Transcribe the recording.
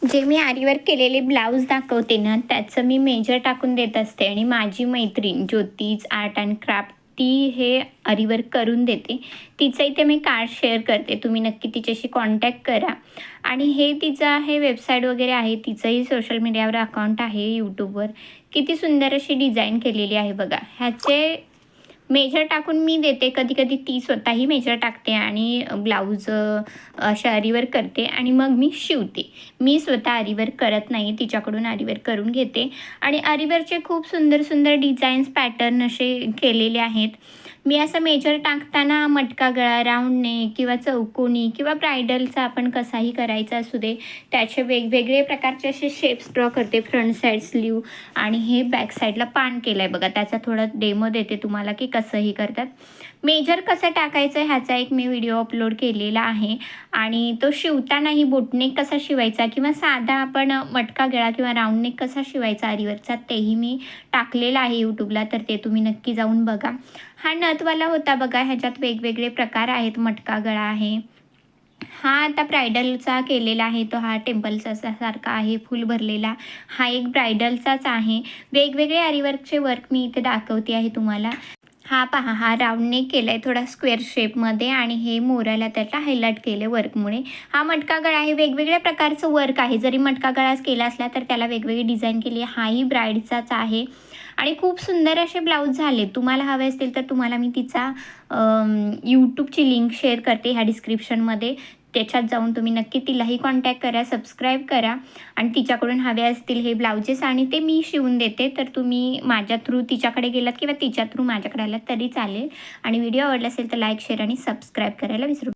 जे मी आरीवर्क केलेले ब्लाऊज दाखवते ना, त्याचं मी मेजर टाकून देत असते आणि माझी मैत्रीण ज्योतीज आर्ट अँड क्राफ्ट ती हे आरीवर्क करून देते. तिचं इथे मी कार्ड शेअर करते. तुम्ही नक्की तिच्याशी कॉन्टॅक्ट करा. आणि हे तिचं आहे वेबसाईट वगैरे आहे. तिचंही सोशल मीडियावर अकाउंट आहे यूट्यूबवर. किती सुंदर अशी डिझाईन केलेली आहे बघा. ह्याचे मेजर टाकून मी देते. कधी-कधी ती स्वतःही मेजर टाकते आणि ब्लाऊज अशा आरीवर्क करते आणि मग मी शिवते. मी स्वतः आरीवर्क करत नाही. तिच्याकडून आरीवर्क करून घेते आणि आरीवर्कचे खूप सुंदर सुंदर डिझाईन्स, पॅटर्न असे केलेले आहेत. मी असं मेजर टाकताना मटका गळा, राऊंड नेक किंवा चौकोनी किंवा ब्रायडलचा आपण कसाही करायचा असू दे, त्याचे वेगवेगळे प्रकारचे असे शेप्स ड्रॉ करते. फ्रंट साईड स्लीव आणि हे बॅक साईडला पान केलं आहे बघा. त्याचा थोडा डेमो देते तुम्हाला की कसंही करतात. मेजर कसं टाकायचं ह्याचा एक मी व्हिडिओ अपलोड केलेला आहे आणि तो शिवतानाही बोटनेक कसा शिवायचा किंवा साधा आपण मटका गळा किंवा राऊंड नेक कसा शिवायचा आरीवर्कचा तेही मी टाकलेला आहे यूट्यूबला, तर ते तुम्ही नक्की जाऊन बघा. हा नथवाला होता बघा. ह्याच्यात वेगवेगळे प्रकार आहेत. मटका गळा आहे. हा आता ब्रायडलचा केलेला आहे. तो हा टेम्पलचा सारखा आहे फुल भरलेला. हा एक ब्रायडलचाच आहे. वेगवेगळे आरीवर्कचे वर्क मी इथे दाखवते आहे तुम्हाला. हा पहा, हा राऊंड नेक केला आहे थोडा स्क्वेअर शेपमध्ये आणि हे मोराला त्याला हायलाइट केलं वर्कमुळे. हा मटका गळा आहे. वेगवेगळ्या प्रकारचं वर्क आहे. जरी मटका गळाच केला असला तर त्याला वेगवेगळी डिझाईन केली आहे. हाही ब्राईडचाच आहे आणि खूप सुंदर असे ब्लाऊज झाले. तुम्हाला हवे असतील तर तुम्हाला मी तिचा यूट्यूबची लिंक शेअर करते ह्या डिस्क्रिप्शनमध्ये. त्याच्यात जाऊन तुम्ही नक्की तिलाही कॉन्टॅक्ट करा, सबस्क्राईब करा आणि तिच्याकडून हवे असतील हे ब्लाउजेस आणि ते मी शिवून देते. तर तुम्ही माझ्या थ्रू तिच्याकडे गेलात किंवा तिच्या थ्रू माझ्याकडे आलात तरी चालेल. आणि व्हिडिओ आवडला असेल तर लाईक, शेअर आणि सबस्क्राईब करायला विसरू